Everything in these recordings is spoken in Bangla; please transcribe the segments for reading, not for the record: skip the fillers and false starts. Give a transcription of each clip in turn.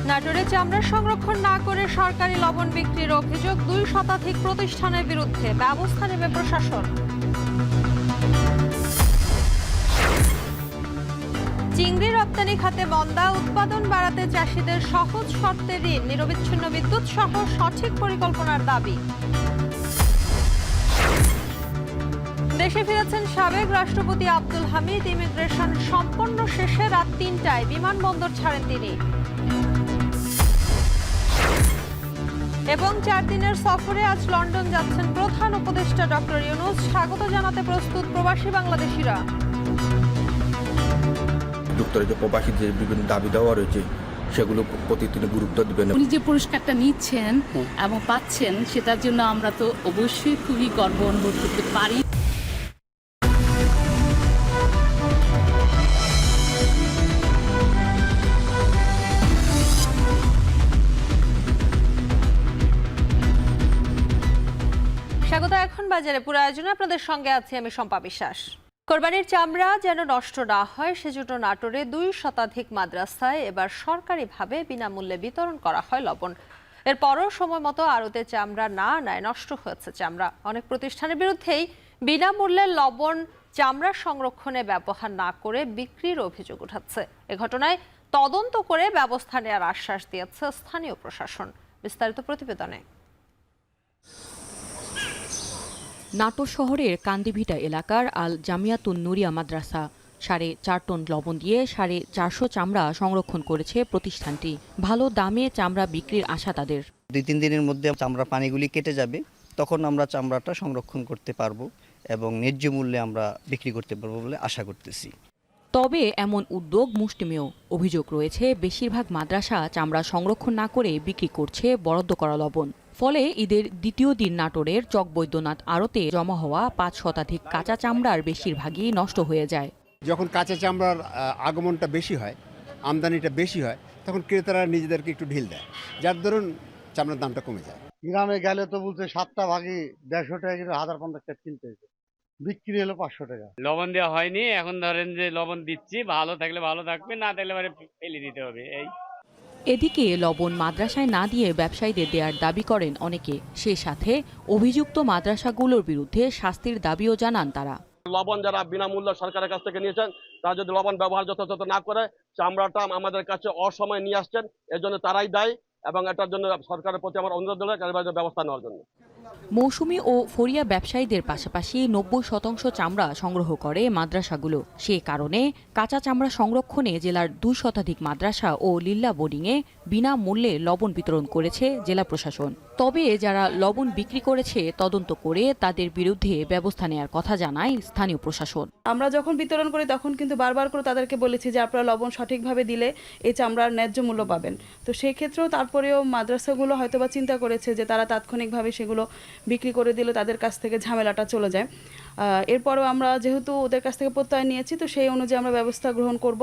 নাটোরে চামড়া সংরক্ষণ না করে সরকারি লবণ বিক্রির অভিযোগ 2 শতাধিক প্রতিষ্ঠানের বিরুদ্ধে ব্যবস্থা নেবে প্রশাসন। চিংড়ি রপ্তানি খাতে মন্দা, উৎপাদন বাড়াতে চাষিদের সহজ শর্তে ঋণ, নিরবিচ্ছিন্ন বিদ্যুৎ সহ সঠিক পরিকল্পনার দাবি। দেশে ফিরেছেন সাবেক রাষ্ট্রপতি আব্দুল হামিদ। ইমিগ্রেশন সম্পন্ন শেষে রাত 3টায় বিমানবন্দর ছাড়েন তিনি। এবং 4 দিনের সফরে আজ লন্ডন যাচ্ছেন প্রধান উপদেষ্টা ডক্টর ইউনূস। স্বাগত জানাতে প্রস্তুত প্রবাসী বাংলাদেশিরা। যুক্তরাজ্য প্রবাসী যে বিভিন্ন দাবি দেওয়া রয়েছে সেগুলো প্রতি তিনি গুরুত্ব দেবেন। উনি যে পুরস্কারটা নিচ্ছেন এবং পাচ্ছেন সেটার জন্য আমরা তো অবশ্যই খুবই গর্ব অনুভব করতে পারি। স্বাগত। এখন বাজারে পুরো আয়োজনে আপনাদের সঙ্গে আছি আমি শম্পা বিশ্বাস। কোরবানির চামড়া যেন নষ্ট না হয় সেজন্য নাটোরে 2 শতাধিক মাদ্রাসায় এবার সরকারিভাবে বিনামূল্যে বিতরণ করা হয় লবণ। এরপরও সময় মতো আড়তে চামড়া না আনায় নষ্ট হয়েছে চামড়া। অনেক প্রতিষ্ঠানের বিরুদ্ধেই বিনামূল্যে লবণ চামড়া সংরক্ষণে ব্যবহার না করে বিক্রির অভিযোগ উঠাচ্ছে। এ ঘটনায় তদন্ত করে ব্যবস্থা নেওয়ার আশ্বাস দিয়েছে স্থানীয় প্রশাসন। বিস্তারিত প্রতিবেদনে। নাটোর শহরের কান্দিভিটা এলাকার আল জামিয়াতুন নুরিয়া মাদ্রাসা 4.5 টন লবণ দিয়ে 450 চামড়া সংরক্ষণ করেছে প্রতিষ্ঠানটি। ভালো দামে চামড়া বিক্রির আশা তাদের। 2-3 দিনের মধ্যে চামড়া পানিগুলি কেটে যাবে, তখন আমরা চামড়াটা সংরক্ষণ করতে পারবো এবং ন্যায্য মূল্যে আমরা বিক্রি করতে পারবো বলে আশা করতেছি। তবে এমন উদ্যোগ মুষ্টিমেয়। অভিযোগ রয়েছে বেশিরভাগ মাদ্রাসা চামড়া সংরক্ষণ না করে বিক্রি করছে বরাদ্দ করা লবণ। ফলে ঈদের দ্বিতীয় দিন নাটোরের চকবৈদ্যনাথ আড়তে জমা হওয়া 5 শতাধিক কাঁচা চামড়ার বেশিরভাগই নষ্ট হয়ে যায়। যখন কাঁচা চামড়ার আগমনটা বেশি হয়, আমদানিটা বেশি হয়, তখন ক্রেতারা নিজেদেরকে একটু ঢিল দেয়, যার দরুন চামড়ার দামটা কমে যায়। গ্রামে গেলে তো বলতে 7টা ভাগই 150 টাকা কিলো, 1050 টাকা কিনতে হয়েছে, বিক্রি হলো 500 টাকা। লবণ দেওয়া হয়নি, এখন ধরেন যে লবণ দিচ্ছি, ভালো থাকলে ভালো থাকবে, না থাকলে ফেলে দিতে হবে। এই এদিকে লবণ মাদ্রাসায় না দিয়ে ব্যবসায়ীদের দেওয়ার দাবি করেন অনেকে। সে সাথে অভিযুক্ত মাদ্রাসাগুলোর বিরুদ্ধে শাস্তির দাবিও জানান তারা। লবণ যারা বিনামূল্যে সরকারের কাছ থেকে নিয়েছেন তারা যদি লবণ ব্যবহার যথাযথ না করে চামড়াটা আমাদের কাছে অসময়ে নিয়ে আসছেন, এর জন্য তারাই দায়ী এবং এটার জন্য সরকারের প্রতি আমার অনুরোধ হলো কারিগরি ব্যবস্থা নেওয়ার জন্য। মৌসুমি ও ফরিয়া ব্যবসায়ীদের পাশাপাশি 90% চামড়া সংগ্রহ করে মাদ্রাসাগুলো। সে কারণে কাঁচা চামড়া সংরক্ষণে জেলার 2 শতাধিক মাদ্রাসা ও লিল্লা বোর্ডিংয়ে বিনামূল্যে লবণ বিতরণ করেছে জেলা প্রশাসন। তবে যারা লবণ বিক্রি করেছে তদন্ত করে তাদের বিরুদ্ধে ব্যবস্থা নেওয়ার কথা জানায় স্থানীয় প্রশাসন। আমরা যখন বিতরণ করি তখন কিন্তু বারবার করে তাদেরকে বলেছি যে আপনারা লবণ সঠিকভাবে দিলে এই চামড়ার ন্যায্য মূল্য পাবেন। তো সেই ক্ষেত্রেও তারপরেও মাদ্রাসাগুলো হয়তোবা চিন্তা করেছে যে তারা তাৎক্ষণিকভাবে সেগুলো বিক্রি করে দিলে তাদের কাছ থেকে ঝামেলাটা চলে যায়। এরপরও আমরা যেহেতু ওদের কাছ থেকে প্রত্যয় নিয়েছি, তো সেই অনুযায়ী আমরা ব্যবস্থা গ্রহণ করব।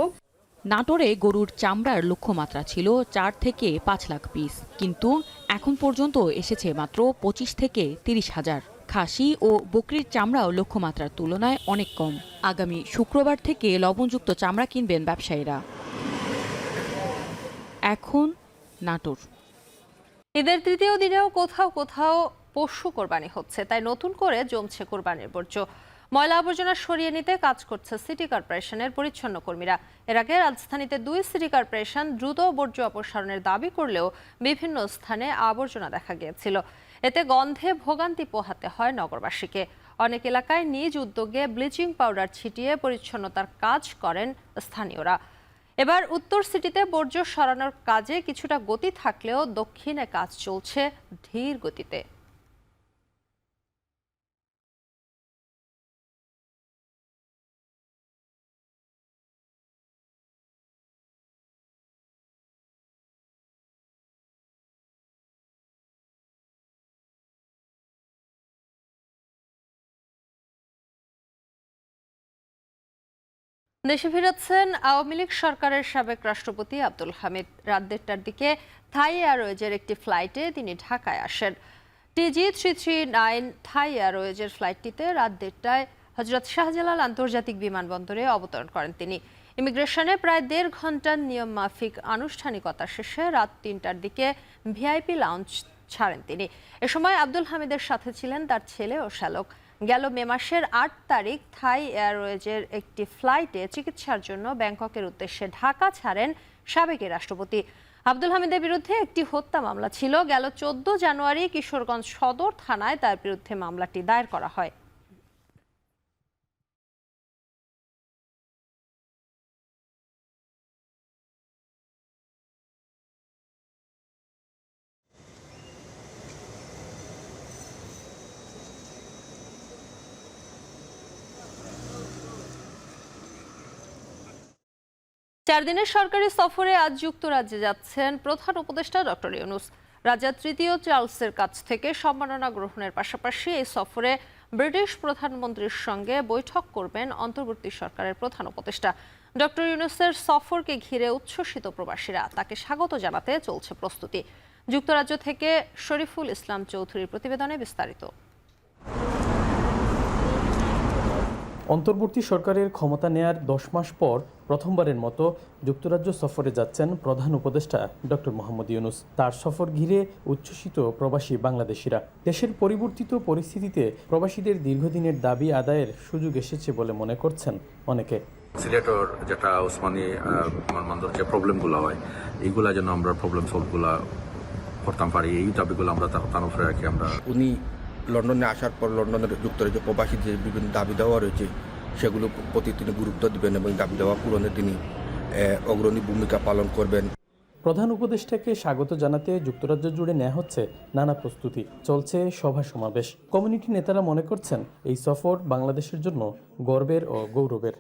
নাটোরে গরুর চামড়ার লক্ষ্যমাত্রা ছিল 4 থেকে 5 লাখ পিস, কিন্তু এখন পর্যন্ত এসেছে মাত্র 25 থেকে 30 হাজার। খাসি ও বকরির চামড়াও লক্ষ্যমাত্রার তুলনায় অনেক কম। আগামী শুক্রবার থেকে লবণযুক্ত চামড়া কিনবেন ব্যবসায়ীরা। এখন নাটোর। ঈদের তৃতীয় দিনেও কোথাও কোথাও পশু কোরবানি হচ্ছে, তাই নতুন করে জমছে কোরবানির বর্জ্য। ময়লা আবর্জনা সরিয়ে নিতে কাজ করছে সিটি কর্পোরেশনের পরিচ্ছন্ন কর্মীরা। এর আগে রাজধানীতে 2 সিটি কর্পোরেশন দ্রুত বর্জ্য অপসারণের দাবি করলেও বিভিন্ন স্থানে আবর্জনা দেখা গিয়েছিল। এতে গন্ধে ভোগান্তি পোহাতে হয় নগরবাসীকে। অনেক এলাকায় নিজ উদ্যোগে ব্লিচিং পাউডার ছিটিয়ে পরিচ্ছন্নতার কাজ করেন স্থানীয়রা। এবার উত্তর সিটিতে বর্জ্য সরানোর কাজে কিছুটা গতি থাকলেও দক্ষিণে কাজ চলছে ধীর গতিতে। দেশে ফিরেছেন আওয়ামী লীগ সরকারের সাবেক রাষ্ট্রপতি আব্দুল হামিদ। রাত 1টার দিকে থাই এয়ারওয়েজের একটি ফ্লাইটে তিনি ঢাকায় আসেন। TG339 থাই এয়ারওয়েজের ফ্লাইটটিতে রাত 1টায় হযরত শাহজালাল আন্তর্জাতিক বিমানবন্দরে অবতরণ করেন তিনি। ইমিগ্রেশনে প্রায় 1.5 ঘন্টার নিয়ম মাফিক আনুষ্ঠানিকতা শেষে রাত 3টার দিকে ভিআইপি লাউঞ্জ ছাড়েন তিনি। এ সময় আব্দুল হামিদের সাথে ছিলেন তার ছেলে ও শ্যালক। গেল মে মাসের 8 তারিখ থাই এয়ারওয়েজের একটি ফ্লাইটে চিকিৎসার জন্য ব্যাংককের উদ্দেশ্যে ঢাকা ছাড়েন সাবেক রাষ্ট্রপতি। আব্দুল হামিদের বিরুদ্ধে একটি হত্যা মামলা ছিল। গেল 14 জানুয়ারি কিশোরগঞ্জ সদর থানায় তার বিরুদ্ধে মামলাটি দায়ের করা হয়। চার দিনের সরকারি সফরে আজ যুক্তরাজ্যে যাচ্ছেন প্রধান উপদেষ্টা ডক্টর ইউনূস। রাজা তৃতীয় চার্লসের কাছ থেকে সম্মাননা গ্রহণের পাশাপাশি এই সফরে ব্রিটিশ প্রধানমন্ত্রীর সঙ্গে বৈঠক করবেন অন্তর্বর্তী সরকারের প্রধান উপদেষ্টা। ডক্টর ইউনূসের সফরকে ঘিরে উচ্ছ্বসিত প্রবাসীরা, তাকে স্বাগত জানাতে চলছে প্রস্তুতি। যুক্তরাজ্য থেকে শরীফুল ইসলাম চৌধুরীর প্রতিবেদনে বিস্তারিত। অন্তর্বর্তী সরকারের ক্ষমতা নেয়ার 10 মাস পর প্রথমবারের মতো যুক্তরাজ্য সফরে যাচ্ছেন প্রধান উপদেষ্টা ডক্টর মোহাম্মদ ইউনূস। তার সফর ঘিরে উচ্ছ্বসিত প্রবাসী বাংলাদেশিরা। দেশের পরিবর্তিত পরিস্থিতিতে প্রবাসীদের দীর্ঘদিনের দাবি আদায়ের সুযোগ এসেছে বলে মনে করছেন অনেকে। সিলেটর যেটা ওসমানী বিমানবন্দর যে প্রবলেমগুলো হয়, এইগুলা যেন আমরা প্রবলেম সলভগুলা করতাম পারি, এই দাবিগুলো আমরা তার উপরে রাখি। আমরা উনি লন্ডনে আসার পর লন্ডনের যুক্তরাজ্য প্রবাসী যে বিভিন্ন দাবি দেওয়া রয়েছে সেগুলো প্রতি তিনি গুরুত্ব দেবেন এবং দাবি দেওয়া পূরণে তিনি অগ্রণী ভূমিকা পালন করবেন। প্রধান উপদেষ্টাকে স্বাগত জানাতে যুক্তরাজ্য জুড়ে নেওয়া হচ্ছে নানা প্রস্তুতি। চলছে সভা সমাবেশ। কমিউনিটি নেতারা মনে করছেন এই সফর বাংলাদেশের জন্য গর্বের ও গৌরবের।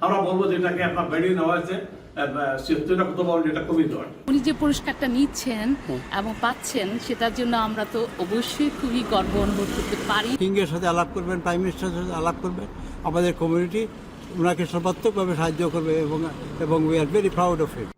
আমরা বলবো যে এটাকে আপনার বেরিয়ে নেওয়া হয়েছে, উনি যে পুরস্কারটা নিচ্ছেন এবং পাচ্ছেন সেটার জন্য আমরা তো অবশ্যই খুবই গর্ব অনুভব করতে পারি। কিংয়ের সাথে আলাপ করবেন, প্রাইম মিনিস্টারের সাথে আলাপ করবেন, আমাদের কমিউনিটি ওনাকে সর্বাত্মকভাবে সাহায্য করবে এবং we are very proud of it.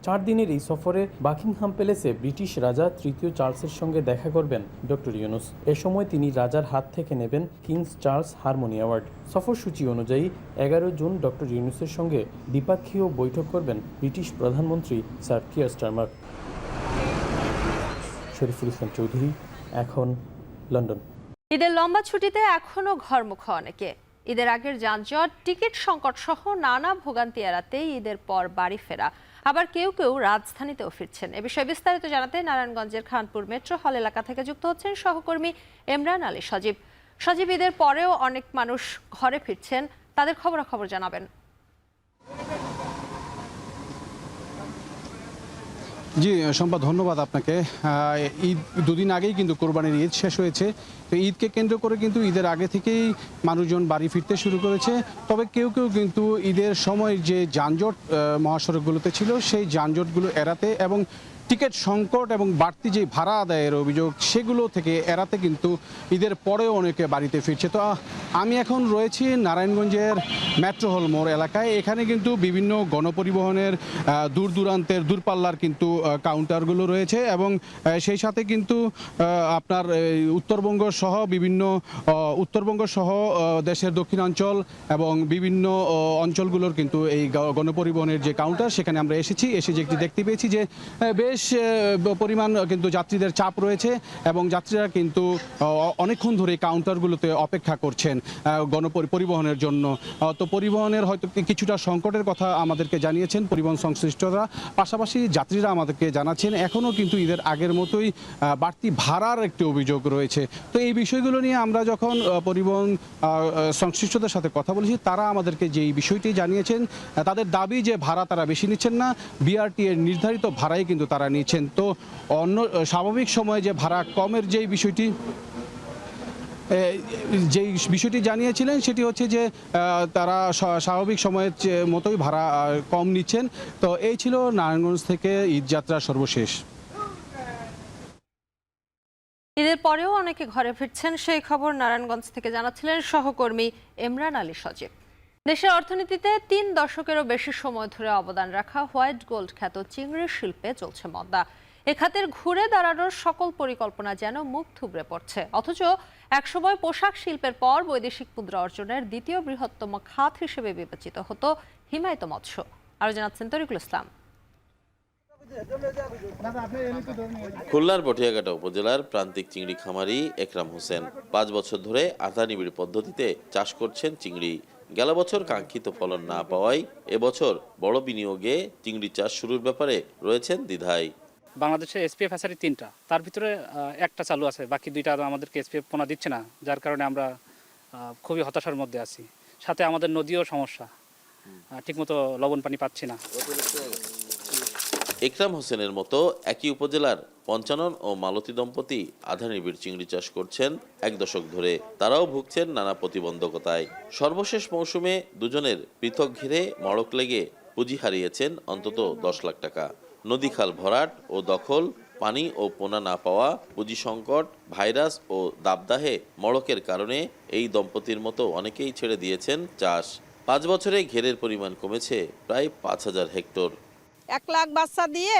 4 দিনের এই সফরে বাকিংহাম প্যালেসে ব্রিটিশ রাজা তৃতীয় চার্লসের সঙ্গে দেখা করবেন ডক্টর ইউনূস। এ সময় তিনি রাজার হাত থেকে নেবেন কিংস চার্লস হারমোনি অ্যাওয়ার্ড। সফরসূচি অনুযায়ী 11 জুন ডক্টর ইউনূসের সঙ্গে দ্বিপাক্ষীয় বৈঠক করবেন ব্রিটিশ প্রধানমন্ত্রী sir Keir Starmer. Shariful Islam Chowdhury, এখন লন্ডন। ঈদের লম্বা ছুটিতে এখনো ঘরমুখ অনেকে। ঈদের আগের যানজট, টিকিট সংকট সহ নানা ভোগান্তি এড়াতে ঈদের পর বাড়ি ফেরা। আবার কেউ কেউ রাজধানীতেও ফিরছেন। এ বিষয়ে বিস্তারিত জানাতে নারায়ণগঞ্জের খানপুর মেট্রো হল এলাকা থেকে যুক্ত হচ্ছেন সহকর্মী এমরান আলী সজীব। সজীব, ঈদের পরেও অনেক মানুষ ঘরে ফিরছেন, তাদের খবরাখবর জানাবেন। জি সম্পা, ধন্যবাদ আপনাকে। ঈদ 2 দিন আগেই কিন্তু কোরবানির ঈদ শেষ হয়েছে। তো ঈদকে কেন্দ্র করে কিন্তু ঈদের আগে থেকেই মানুষজন বাড়ি ফিরতে শুরু করেছে। তবে কেউ কেউ কিন্তু ঈদের সময় যে যানজট মহাসড়কগুলোতে ছিল সেই যানজটগুলো এড়াতে এবং টিকিট সংকট এবং বাড়তি যে ভাড়া আদায়ের অভিযোগ সেগুলো থেকে এড়াতে কিন্তু ঈদের পরেও অনেকে বাড়িতে ফিরছে। তো আমি এখন রয়েছি নারায়ণগঞ্জের মেট্রো হল মোড় এলাকায়। এখানে কিন্তু বিভিন্ন গণপরিবহনের দূর দূরান্তের দূরপাল্লার কিন্তু কাউন্টারগুলো রয়েছে এবং সেই সাথে কিন্তু আপনার উত্তরবঙ্গ সহ দেশের দক্ষিণাঞ্চল এবং বিভিন্ন অঞ্চলগুলোর কিন্তু এই গণপরিবহনের যে কাউন্টার, সেখানে আমরা এসে যে একটি দেখতে পেয়েছি যে বেশ পরিমাণ কিন্তু যাত্রীদের চাপ রয়েছে এবং যাত্রীরা কিন্তু অনেকক্ষণ ধরে কাউন্টারগুলোতে অপেক্ষা করছেন গণপরিবহনের জন্য। তো পরিবহনের হয়তো কিছুটা সংকটের কথা আমাদেরকে জানিয়েছেন পরিবহন সংশ্লিষ্টরা, পাশাপাশি যাত্রীরা আমাদেরকে জানাচ্ছেন এখনও কিন্তু ঈদের আগের মতোই বাড়তি ভাড়ার একটি অভিযোগ রয়েছে। তো এই বিষয়গুলো নিয়ে আমরা যখন পরিবহন সংশ্লিষ্টদের সাথে কথা বলেছি, তারা আমাদেরকে যে বিষয়টি জানিয়েছেন, তাদের দাবি যে ভাড়া তারা বেশি নিচ্ছেন না, বিআরটি এর নির্ধারিত ভাড়াই কিন্তু তারা নিচ্ছেন। তো অন্য স্বাভাবিক সময়ে যে ভাড়া কমের যেই বিষয়টি জানিয়েছিলেন সেটি হচ্ছে যে তারা স্বাভাবিক সময়ের মতোই ভাড়া কম নিচ্ছেন। তো এই ছিল নারায়ণগঞ্জ থেকে ঈদযাত্রা সর্বশেষ। ঈদের পরেও অনেকে ঘরে ফিরছেন, সেই খবর নারায়ণগঞ্জ থেকে জানাচ্ছিলেন সহকর্মী এমরান আলী সজীব। দেশের অর্থনীতিতে 3 দশকেরও বেশি সময় ধরে অবদান রাখা হোয়াইট গোল্ড খ্যাত চিংড়ির শিল্পে চলছে মন্দা। এ খাতের ঘুরে দাঁড়ানোর সকল পরিকল্পনা যেন মুখ থুবড়ে পড়ছে। অথচ একসময় পোশাক শিল্পের পর বৈদেশিক মুদ্রা অর্জনের দ্বিতীয় বৃহত্তম খাত হিসেবে বিবেচিত হতো হিমায়িত মৎস্য। আরো জানাচ্ছেন তরিকুল ইসলাম। খুলনার পটিয়াঘাটা উপজেলার প্রান্তিক চিংড়ি খামারি একরাম হোসেন 5 বছর ধরে আধা নিবিড় পদ্ধতিতে চাষ করছেন চিংড়ি। গেল বছর কাঙ্ক্ষিত ফলন না পাওয়ায় এবছর বড় বিনিয়োগে চিংড়ি চাষ শুরুর ব্যাপারে রয়েছেন দ্বিধায়। বাংলাদেশে এসপিএফ ফ্যাসারি 3টা, তার ভিতরে একটা চালু আছে, বাকি 2টা আমাদেরকে এসপিএফ পোনা দিচ্ছে না, যার কারণে আমরা খুবই হতাশার মধ্যে আছি। সাথে আমাদের নদীও সমস্যা, ঠিকমতো লবণ পানি পাচ্ছি না। একরাম হোসেনের মতো একই উপজেলার পঞ্চানন ও মালতী দম্পতি আধা নিবিড় চিংড়ি চাষ করছেন 1 দশক ধরে। তারাও ভুগছেন নানা প্রতিবন্ধকতায়। সর্বশেষ মৌসুমে দুজনের পৃথক ঘিরে মড়ক লেগে পুঁজি হারিয়েছেন অন্তত 10 লাখ টাকা। নদী খাল ভরাট ও দখল, পানি ও পোনা না পাওয়া, পুঁজি সংকট, ভাইরাস ও দাবদাহে মড়কের কারণে এই দম্পতির মতো অনেকেই ছেড়ে দিয়েছেন চাষ। 5 বছরে ঘেরের পরিমাণ কমেছে প্রায় 5000 হেক্টর। 1 লাখ বাচ্চা দিয়ে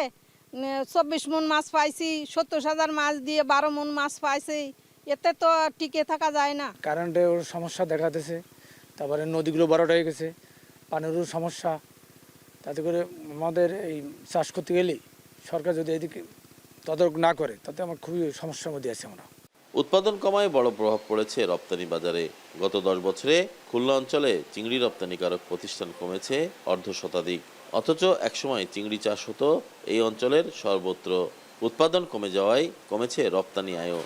24 মণ মাছ পাইছি, 70,000 মাছ দিয়ে 12 মণ মাছ পাইছি। এতে তো টিকে থাকা যায় না। কারেন্টের সমস্যা দেখা দিয়েছে, তারপরে নদীগুলো বড় হয়ে গেছে, পানিরও সমস্যা। তাতে করে আমাদের এই চাষ করতে গেলে সরকার যদি এদিকে তদারক না করে, তাতে আমার খুবই সমস্যার মধ্যে আছি আমরা। উৎপাদন কমায় বড় প্রভাব পড়েছে রপ্তানি বাজারে। গত 10 বছরে খুলনা অঞ্চলে চিংড়ি রপ্তানিকারক প্রতিষ্ঠান কমেছে অর্ধশতাধিক। অথচ একসময় চিংড়ি চাষ হতো এই অঞ্চলের সর্বত্র। উৎপাদন কমে যাওয়ায় কমেছে রপ্তানি আয়ও।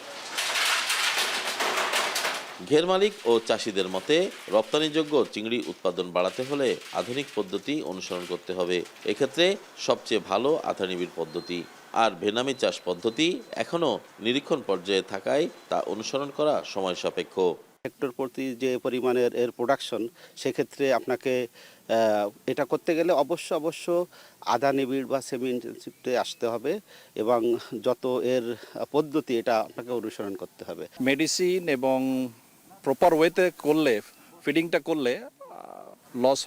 ঘের মালিক ও চাষিদের মতে রপ্তানিযোগ্য চিংড়ি উৎপাদন বাড়াতে হলে আধুনিক পদ্ধতি অনুসরণ করতে হবে। এক্ষেত্রে সবচেয়ে ভালো আধা নিবিড় পদ্ধতি, আর ভেনামি চাষ পদ্ধতি এখনও নিরীক্ষণ পর্যায়ে থাকায় তা অনুসরণ করা সময় সাপেক্ষ। হেক্টর প্রতি যে পরিমাণের এর প্রোডাকশন, সেক্ষেত্রে আপনাকে এটা করতে গেলে অবশ্য আধা নিবিড় বা সেমি ইন্টেনসিভে আসতে হবে, এবং যত এর পদ্ধতি এটা আপনাকে অনুসরণ করতে হবে। মেডিসিন এবং প্রপার ওয়েতে করলে, ফিডিংটা করলে লস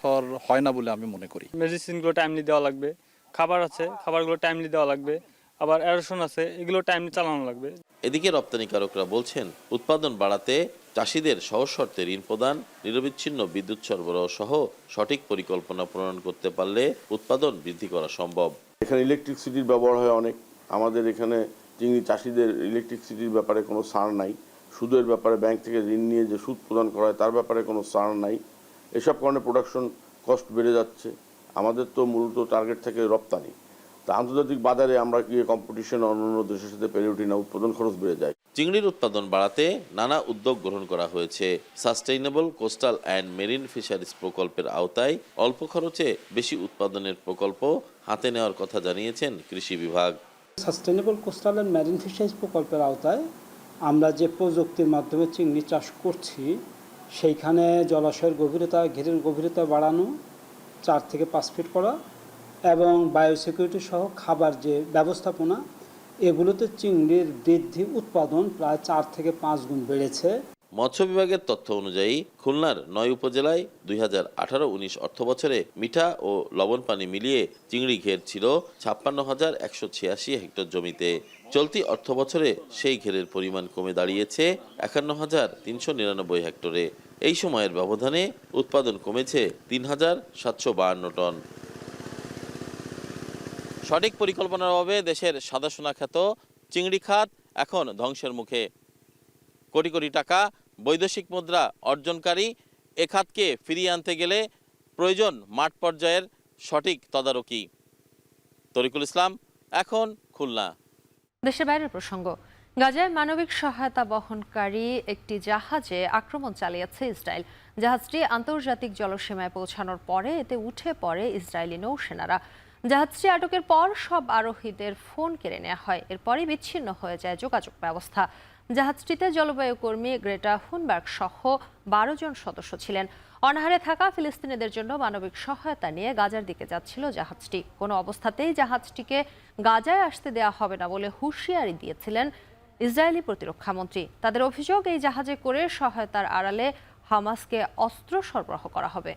হয় না বলে আমি মনে করি। মেডিসিনগুলো টাইমলি দেওয়া লাগবে, খাবার আছে, খাবারগুলো টাইমলি দেওয়া লাগবে, আবার অ্যারেশন আছে, এগুলো টাইমলি চালানো লাগবে। এদিকে রপ্তানিকারকরা বলছেন উৎপাদন বাড়াতে চাষিদের সহজ শর্তে ঋণ প্রদান, নিরবিচ্ছিন্ন বিদ্যুৎ সরবরাহ সহ সঠিক পরিকল্পনা প্রণয়ন করতে পারলে উৎপাদন বৃদ্ধি করা সম্ভব। এখানে ইলেকট্রিসিটির ব্যবহার হয় অনেক। আমাদের এখানে চিংড়ি চাষিদের ইলেকট্রিসিটির ব্যাপারে কোনো ছাড় নাই। সুদের ব্যাপারে ব্যাংক থেকে ঋণ নিয়ে যে সুদ প্রদান করা হয় তার ব্যাপারে কোনো ছাড় নাই। এসব কারণে প্রোডাকশন কস্ট বেড়ে যাচ্ছে। আমাদের তো মূলত টার্গেট থেকে রপ্তানি, তা আন্তর্জাতিক বাজারে আমরা গিয়ে কম্পিটিশন অন্যান্য দেশের সাথে পেরে উঠি না, উৎপাদন খরচ বেড়ে যায়। চিংড়ির উৎপাদন বাড়াতে নানা উদ্যোগ গ্রহণ করা হয়েছে। Sustainable coastal and marine fisheries প্রকল্পের আওতায় অল্প খরচে বেশি উৎপাদনের প্রকল্প হাতে নেওয়ার কথা জানিয়েছেন কৃষি বিভাগ। Sustainable coastal and marine fisheries প্রকল্পের আওতায় আমরা যে প্রযুক্তির মাধ্যমে চিংড়ি চাষ করছি, সেইখানে জলাশয়ের গভীরতা, ঘেরের গভীরতা বাড়ানো, 4 থেকে 5 ফিট করা, এবং বায়োসিকিউরিটি সহ খাবার যে ব্যবস্থাপনা, এগুলোতে চিংড়ির বৃদ্ধি, উৎপাদন প্রায় 4 থেকে 5 গুণ বেড়েছে। মৎস্য বিভাগের তথ্য অনুযায়ী খুলনার 9 উপজেলায় 2018-19 অর্থবছরে মিঠা ও লবণ পানি মিলিয়ে চিংড়ি ঘের ছিল 56,186 হেক্টর জমিতে। চলতি অর্থবছরে সেই ঘেরের পরিমাণ কমে দাঁড়িয়েছে 51,399 হেক্টরে। এই সময়ের ব্যবধানে উৎপাদন কমেছে 3,752 টন। সঠিক পরিকল্পনার অভাবে দেশের সাদাসোনা খ্যাত চিংড়ি খাত এখন ধ্বংসের মুখে। কোটি কোটি টাকা বৈদেশিক মুদ্রা অর্জনকারী এ খাতকে ফিরিয়ে আনতে গেলে প্রয়োজন মাঠ পর্যায়ের সঠিক তদারকি। তরিকুল ইসলাম, এখন খুলনা। দেশের বাইরের প্রসঙ্গ, গাজায় মানবিক সহায়তা বহনকারী একটি জাহাজে আক্রমণ চালিয়েছে ইসরায়েল। জাহাজটি আন্তর্জাতিক জলসীমায় পৌঁছানোর পরে এতে উঠে পড়ে ইসরায়েলি নৌসেনারা। জাহাজটি আটকের পর সব আরোহীদের ফোন কেড়ে নেওয়া হয়। এরপরই বিচ্ছিন্ন হয়ে যায় যোগাযোগ ব্যবস্থা। জাহাজটিতে জলবায়ু কর্মী গ্রেটা থুনবার্গ সহ 12 জন সদস্য ছিলেন। অনাহারে থাকা ফিলিস্তিনিদের জন্য মানবিক সহায়তা নিয়ে গাজার দিকে যাচ্ছিল জাহাজটি। কোনো অবস্থাতেই জাহাজটিকে গাজায় আসতে দেওয়া হবে না বলে হুঁশিয়ারি দিয়েছিলেন ইসরায়েলি প্রতিরক্ষামন্ত্রী। তাদের অভিযোগ, এই জাহাজে করে সহায়তার আড়ালে হামাসকে অস্ত্র সরবরাহ করা হবে।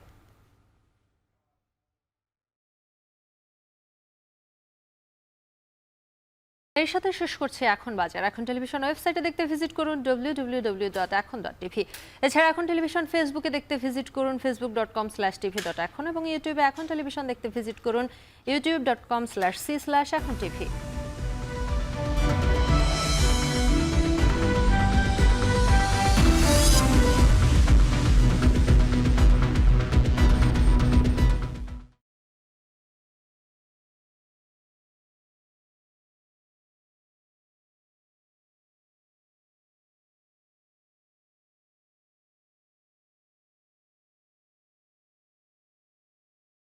এর সাথে শেষ করছে এখন বাজার। এখন টেলিভিশন ওয়েবসাইটে দেখতে ভিজিট করুন www.ekhon.tv। এছাড়া এখন টেলিভিশন ফেসবুকে দেখতে ভিজিট করুন facebook.com/tv.ekhon এবং ইউটিউবে এখন টেলিভিশন দেখতে ভিজিট করুন youtube.com/c/ekhon tv।